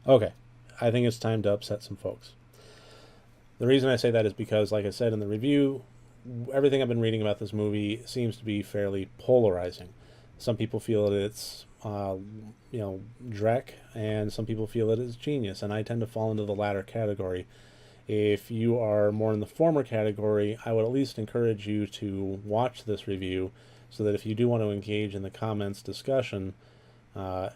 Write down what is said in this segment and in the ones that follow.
Okay, I think it's time to upset some folks. The reason I say that is because, like I said in the review, everything I've been reading about this movie seems to be fairly polarizing. Some people feel that it's, dreck, and some people feel that it's genius, and I tend to fall into the latter category. If you are more in the former category, I would at least encourage you to watch this review so that if you do want to engage in the comments discussion, uh,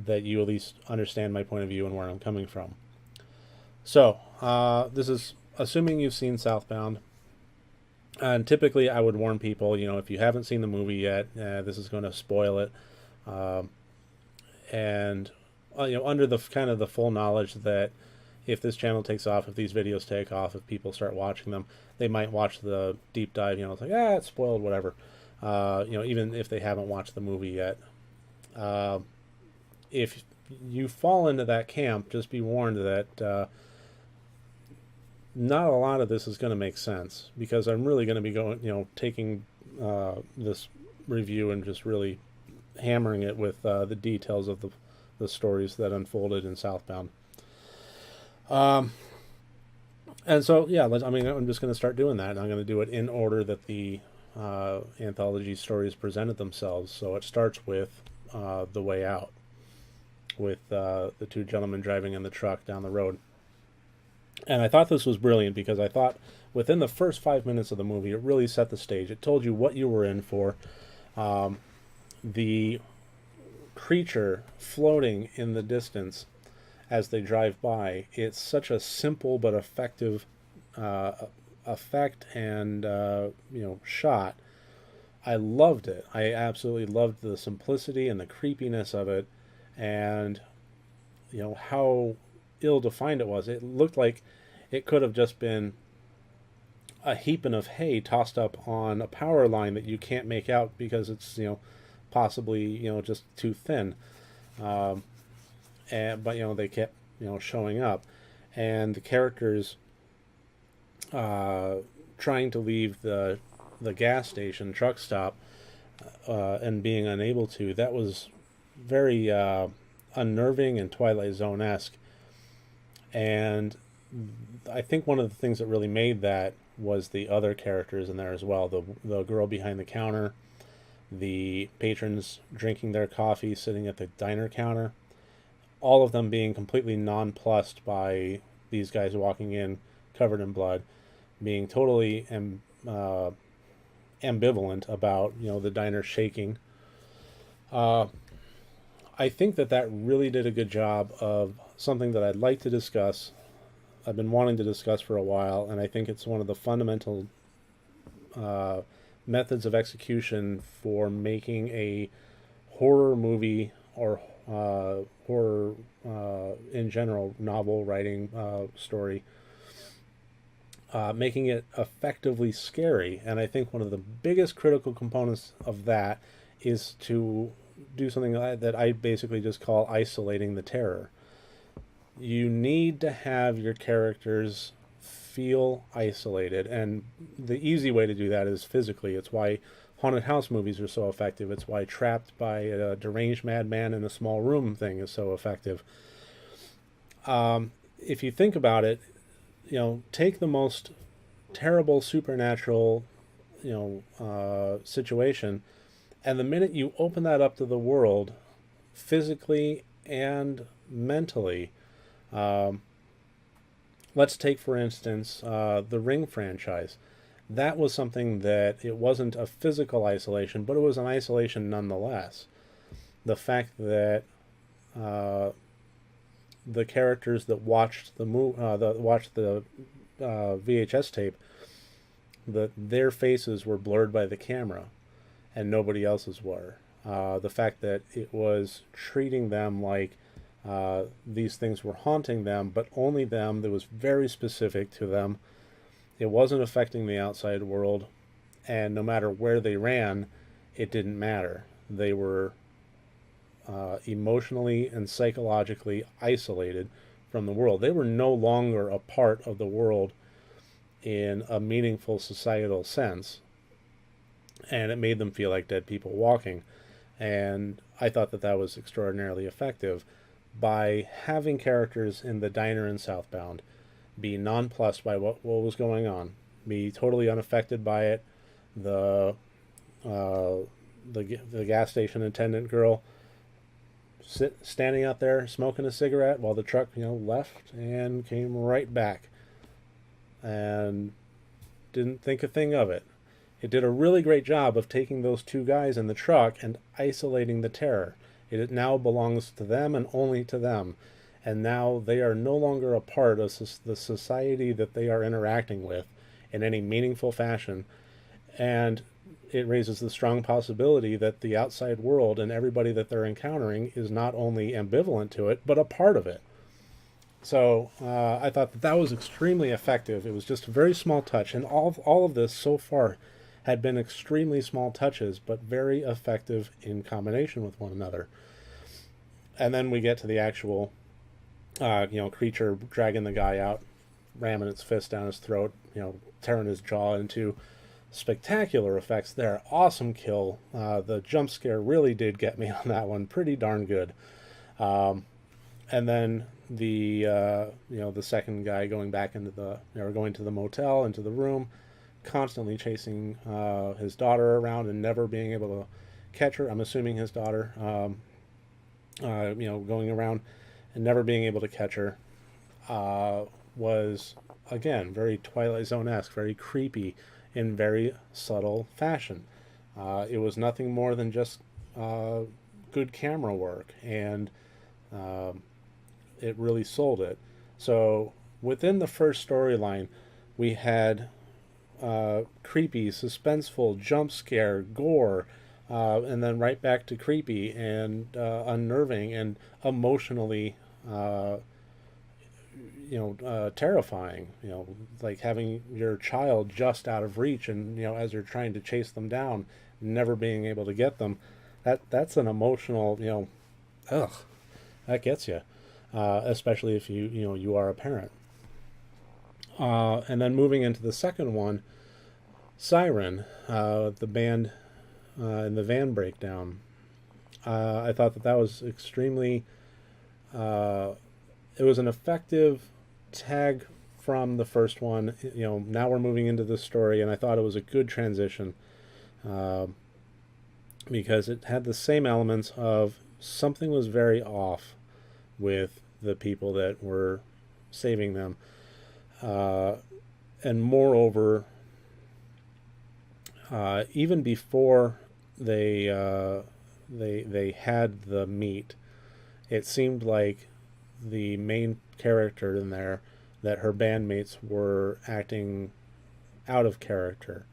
that you at least understand my point of view and where I'm coming from. So, this is assuming you've seen Southbound. And typically, I would warn people, if you haven't seen the movie yet, this is going to spoil it. Um, and, under the kind of the full knowledge that if this channel takes off, if these videos take off, if people start watching them, they might watch the deep dive. It's like, it's spoiled, whatever. Even if they haven't watched the movie yet. Uh, if you fall into that camp, just be warned that not a lot of this is going to make sense because I'm really going to be going, taking this review and just really hammering it with the details of the stories that unfolded in Southbound. Um, and so, yeah, I'm just going to start doing that. And I'm going to do it in order that the anthology stories presented themselves. So it starts with The Way Out, with the two gentlemen driving in the truck down the road. And I thought this was brilliant because I thought within the first 5 minutes of the movie, it really set the stage. It told you what you were in for. Um, the creature floating in the distance as they drive by. It's such a simple but effective uh, effect and shot. I loved it. I absolutely loved the simplicity and the creepiness of it, and how ill-defined it was. It looked like it could have just been a heaping of hay tossed up on a power line that you can't make out because it's possibly just too thin. Um, but they kept showing up, and the characters uh, trying to leave the gas station truck stop and being unable to. That was very unnerving and Twilight Zone esque. And I think one of the things that really made that was the other characters in there as well. The girl behind the counter, the patrons drinking their coffee, sitting at the diner counter, all of them being completely nonplussed by these guys walking in covered in blood, being totally ambivalent about the diner shaking. Uh, I think that really did a good job of something that I'd like to discuss. I've been wanting to discuss for a while, and I think it's one of the fundamental uh, methods of execution for making a horror movie or horror in general, novel writing story, making it effectively scary. And I think one of the biggest critical components of that is to do something that I basically just call isolating the terror. You need to have your characters feel isolated, and the easy way to do that is physically. It's why haunted house movies are so effective. It's why Trapped by a Deranged Madman in a Small Room thing is so effective. If you think about it, take the most terrible supernatural, situation, and the minute you open that up to the world, physically and mentally, um, let's take for instance the Ring franchise. That was something that it wasn't a physical isolation, but it was an isolation nonetheless. The fact that uh, the characters that watched the VHS tape, that their faces were blurred by the camera, and nobody else's were. The fact that it was treating them like these things were haunting them, but only them. That was very specific to them. It wasn't affecting the outside world, and no matter where they ran, it didn't matter. They were emotionally and psychologically isolated from the world. They were no longer a part of the world in a meaningful societal sense, and it made them feel like dead people walking. And I thought that was extraordinarily effective. by having characters in the diner in Southbound be nonplussed by what was going on, be totally unaffected by it. The uh, the gas station attendant girl standing out there smoking a cigarette while the truck, left and came right back, and didn't think a thing of it. It did a really great job of taking those two guys in the truck and isolating the terror. It now belongs to them and only to them. And now they are no longer a part of the society that they are interacting with in any meaningful fashion. And it raises the strong possibility that the outside world and everybody that they're encountering is not only ambivalent to it, but a part of it. So I thought that was extremely effective. It was just a very small touch, and all of this so far had been extremely small touches, but very effective in combination with one another. And then we get to the actual, creature dragging the guy out, ramming its fist down his throat, tearing his jaw into. Spectacular effects there. Awesome kill. The jump scare really did get me on that one. Pretty darn good. And then the second guy going back into going to the motel, into the room, constantly chasing his daughter around and never being able to catch her. I'm assuming his daughter, going around and never being able to catch her, was, again, very Twilight Zone-esque, very creepy in very subtle fashion. It was nothing more than just good camera work, and it really sold it. So within the first storyline, we had creepy, suspenseful, jump scare, gore, and then right back to creepy and unnerving and emotionally terrifying, like having your child just out of reach, and as you're trying to chase them down, never being able to get them. That's an emotional, that gets you, especially if you are a parent. And then moving into the second one, Siren, the band in the van breakdown. I thought that was extremely. It was an effective tag from the first one. Now we're moving into the story, and I thought it was a good transition because it had the same elements of something was very off with the people that were saving them, and moreover, even before they had the meet, it seemed like the main character in there, that her bandmates were acting out of character.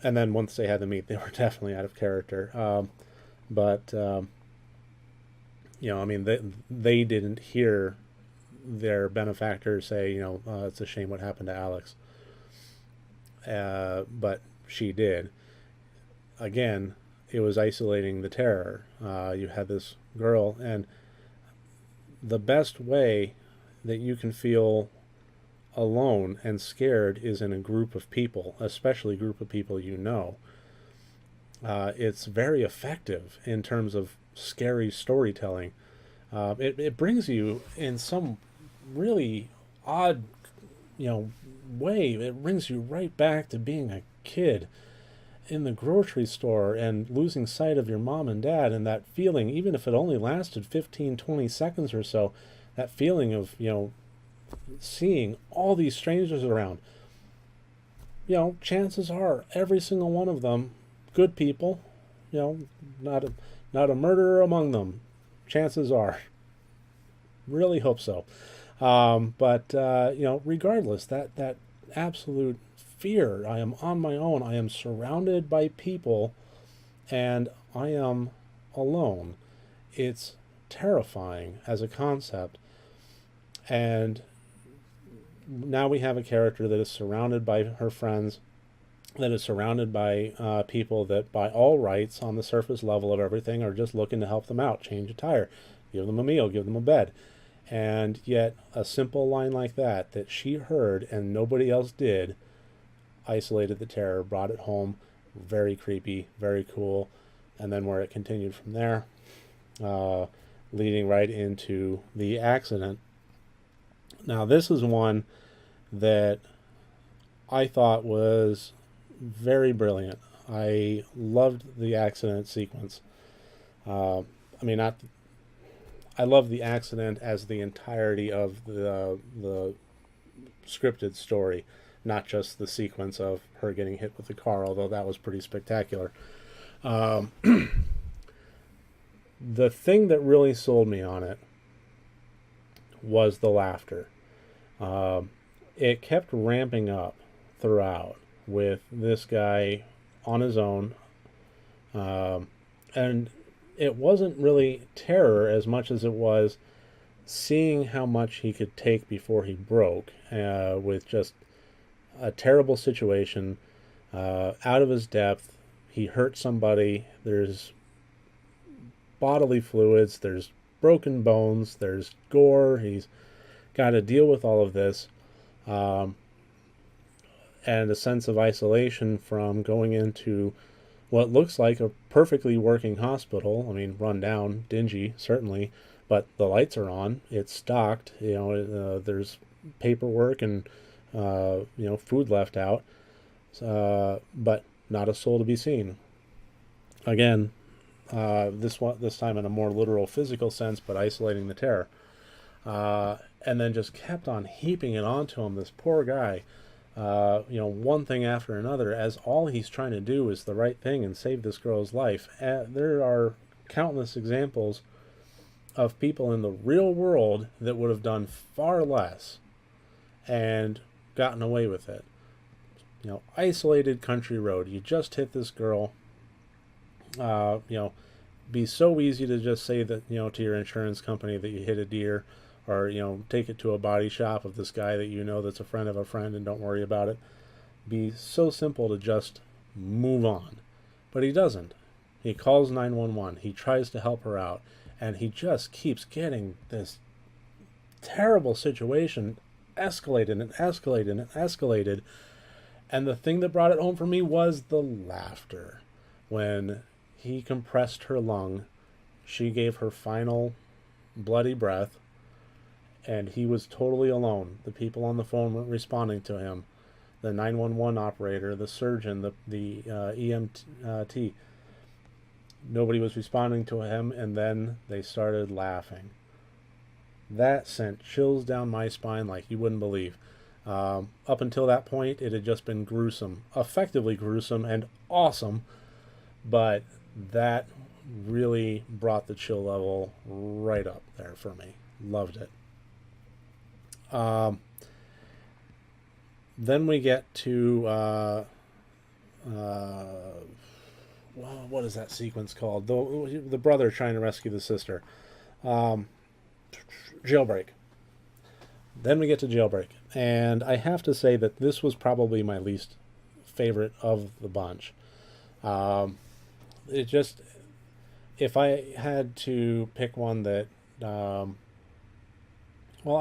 And then once they had the meet, they were definitely out of character. They didn't hear their benefactor say, it's a shame what happened to Alex. But she did. Again, it was isolating the terror. You had this girl, and the best way that you can feel alone and scared is in a group of people, especially a group of people It's very effective in terms of scary storytelling. It brings you in some really odd, way. It brings you right back to being a kid in the grocery store and losing sight of your mom and dad, and that feeling, even if it only lasted 15-20 seconds or so, that feeling of seeing all these strangers around. Chances are every single one of them good people, not a murderer among them. Chances are. Really hope so. But regardless, that absolute fear. I am on my own. I am surrounded by people, and I am alone. It's terrifying as a concept. And now we have a character that is surrounded by her friends, that is surrounded by people that, by all rights, on the surface level of everything, are just looking to help them out, change a tire, give them a meal, give them a bed. And yet, a simple line like that she heard and nobody else did, isolated the terror, brought it home. Very creepy, very cool. And then where it continued from there, leading right into the accident. Now, this is one that I thought was very brilliant. I loved the accident sequence. I mean, not. I love the accident as the entirety of the scripted story, not just the sequence of her getting hit with the car, although that was pretty spectacular. Um, the thing that really sold me on it was the laughter. Um, it kept ramping up throughout with this guy on his own, um, and it wasn't really terror as much as it was seeing how much he could take before he broke, with just a terrible situation, out of his depth. He hurt somebody. There's bodily fluids. There's broken bones. There's gore. He's got to deal with all of this, um, and a sense of isolation from going into what looks like a perfectly working hospital. I mean, run down, dingy, certainly, but the lights are on. It's stocked. There's paperwork and food left out, but not a soul to be seen. Again, this time in a more literal, physical sense, but isolating the terror. And then just kept on heaping it onto him. This poor guy. One thing after another, as all he's trying to do is the right thing and save this girl's life. There are countless examples of people in the real world that would have done far less and gotten away with it. Isolated country road. You just hit this girl. Be so easy to just say that, to your insurance company that you hit a deer, or take it to a body shop of this guy that that's a friend of a friend, and don't worry about it. Be so simple to just move on, but he doesn't. He calls 911. He tries to help her out, and he just keeps getting this terrible situation escalated and escalated and escalated. And the thing that brought it home for me was the laughter. When he compressed her lung, she gave her final bloody breath, and he was totally alone. The people on the phone weren't responding to him. The 911 operator, the surgeon, the EMT, nobody was responding to him, and then they started laughing. That sent chills down my spine like you wouldn't believe. Up until that point, it had just been gruesome, effectively gruesome and awesome, but that really brought the chill level right up there for me. Loved it. Then we get to what is that sequence called? The brother trying to rescue the sister. Jailbreak. Then we get to Jailbreak, and I have to say that this was probably my least favorite of the bunch. It just, if I had to pick one that I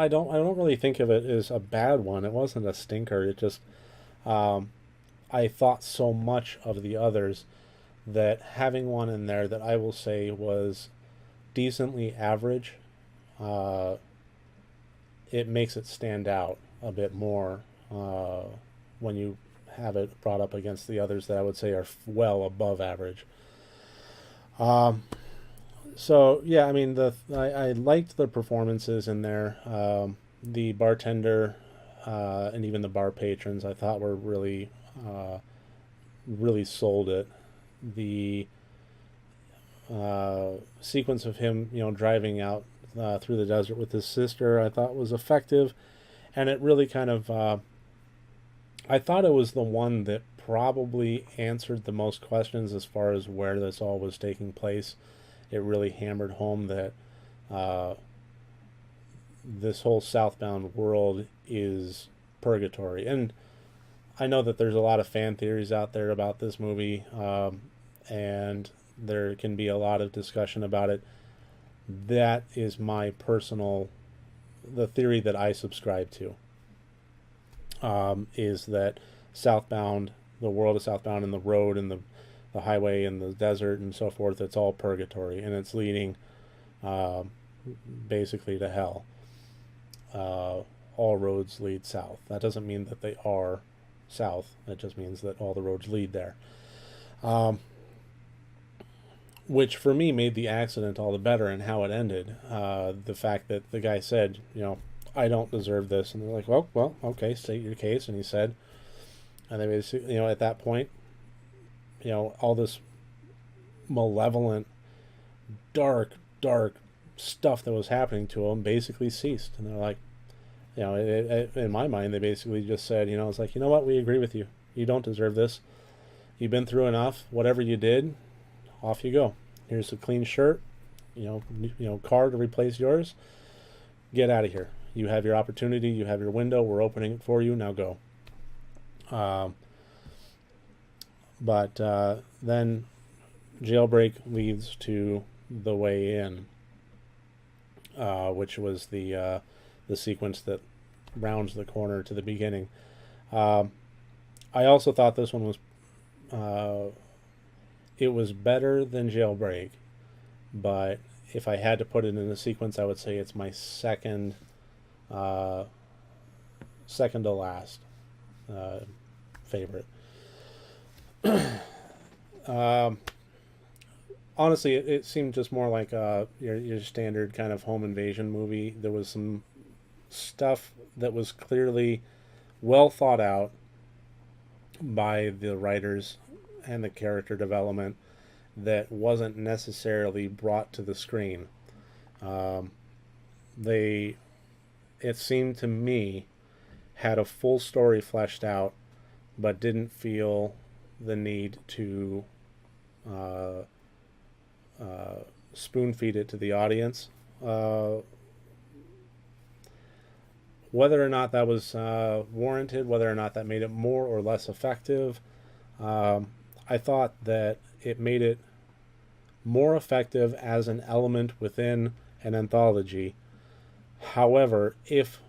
don't really think of it as a bad one. It wasn't a stinker. It just, I thought so much of the others that having one in there that I will say was decently average, it makes it stand out a bit more when you have it brought up against the others that I would say are well above average. So yeah, I mean I liked the performances in there. The bartender and even the bar patrons I thought were really really sold it. The sequence of him driving out through the desert with his sister I thought was effective, and it really kind of I thought it was the one that probably answered the most questions as far as where this all was taking place. It really hammered home that this whole Southbound world is purgatory. And I know that there's a lot of fan theories out there about this movie, and there can be a lot of discussion about it. That is my personal, the theory that I subscribe to, is that Southbound, the world of Southbound, and the road and the highway and the desert and so forth, it's all purgatory, and it's leading uh, basically to hell. Uh, all roads lead south. That doesn't mean that they are south. It just means that all the roads lead there. Um, which for me made the accident all the better and how it ended. The fact that the guy said, I don't deserve this, and they're like, well, okay, state your case, and he said, and they basically, at that point, all this malevolent, dark stuff that was happening to him basically ceased, and they're like, in my mind, they basically just said, it's like, what, we agree with you. You don't deserve this. You've been through enough. Whatever you did, off you go. Here's a clean shirt, car to replace yours. Get out of here. You have your opportunity. You have your window. We're opening it for you. Now go. But then Jailbreak leads to The Way In, which was the sequence that rounds the corner to the beginning. I also thought this one was it was better than Jailbreak, but if I had to put it in a sequence, I would say it's my second to last favorite. Honestly, it seemed just more like your standard kind of home invasion movie. There was some stuff that was clearly well thought out by the writers and the character development that wasn't necessarily brought to the screen. It seemed to me, had a full story fleshed out, but didn't feel the need to spoon feed it to the audience. Whether or not that was warranted, whether or not that made it more or less effective, I thought that it made it more effective as an element within an anthology. However, if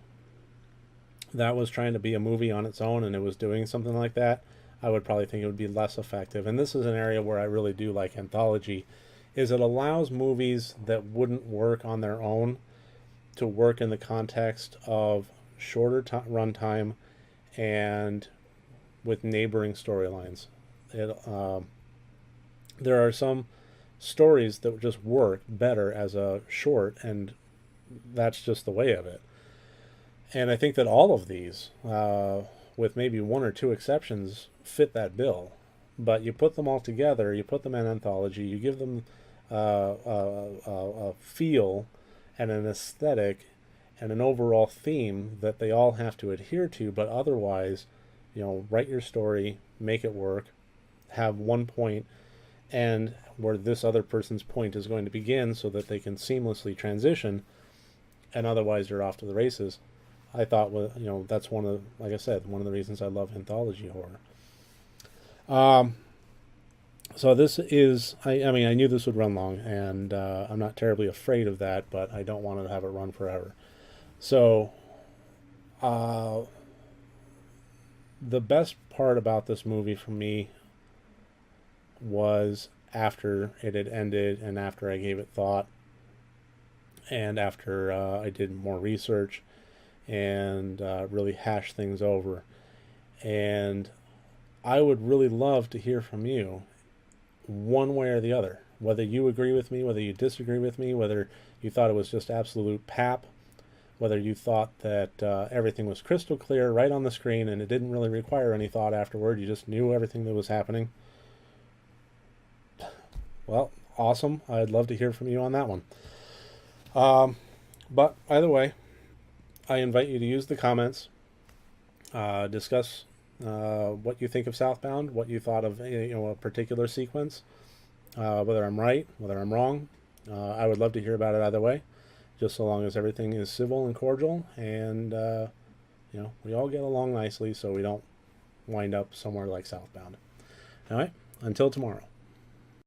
that was trying to be a movie on its own and it was doing something like that, I would probably think it would be less effective. And this is an area where I really do like anthology, is it allows movies that wouldn't work on their own to work in the context of shorter runtime and with neighboring storylines. There are some stories that just work better as a short, and that's just the way of it. And I think that all of these, with maybe one or two exceptions, fit that bill. But you put them all together, you put them in anthology, you give them a feel and an aesthetic and an overall theme that they all have to adhere to, but otherwise, write your story, make it work, have one point, and where this other person's point is going to begin so that they can seamlessly transition, and otherwise you're off to the races. I thought, that's like I said, one of the reasons I love anthology horror. So this is, I mean, I knew this would run long, and I'm not terribly afraid of that, but I don't want to have it run forever. So, the best part about this movie for me was after it had ended and after I gave it thought and after I did more research and really hashed things over. And I would really love to hear from you one way or the other, whether you agree with me, whether you disagree with me, whether you thought it was just absolute pap, whether you thought that everything was crystal clear right on the screen and it didn't really require any thought afterward, you just knew everything that was happening. Well, awesome. I'd love to hear from you on that one. But either way, I invite you to use the comments, discuss what you think of Southbound, what you thought of a particular sequence, whether I'm right, whether I'm wrong. I would love to hear about it either way, just so long as everything is civil and cordial and we all get along nicely so we don't wind up somewhere like Southbound. All right, until tomorrow.